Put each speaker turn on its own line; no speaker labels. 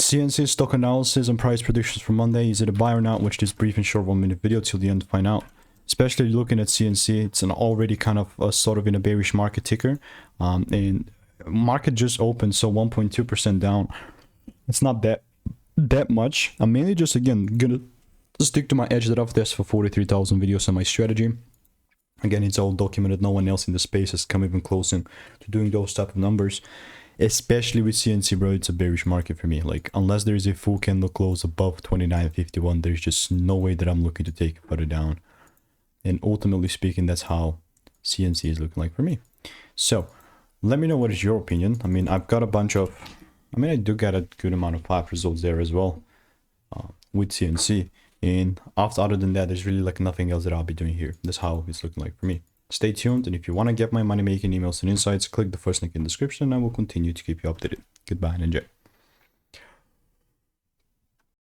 CNC stock analysis and price predictions for Monday. Is it a buy or not? Watch this brief and short 1-minute video till the end to find out. Especially looking at CNC, it's an already kind of sort of in a bearish market ticker. And market just opened, so 1.2% down. It's not that much. I'm mainly just, again, gonna stick to my edge that I've tested for 43,000 videos on my strategy. Again, it's all documented. No one else in the space has come even close to doing those type of numbers. Especially with CNC, bro, it's a bearish market for me. Like, unless there is a full candle close above 29.51, there's just no way that I'm looking to take it further down. And ultimately speaking, that's how CNC is looking like for me. So, let me know what is your opinion. I mean, I've got a bunch of... I mean, I do get a good amount of live results there as well with CNC. And other than that, there's really like nothing else that I'll be doing here. That's how it's looking like for me. Stay tuned, and if you want to get my money making emails and insights, click the first link in the description and I will continue to keep you updated. Goodbye and enjoy.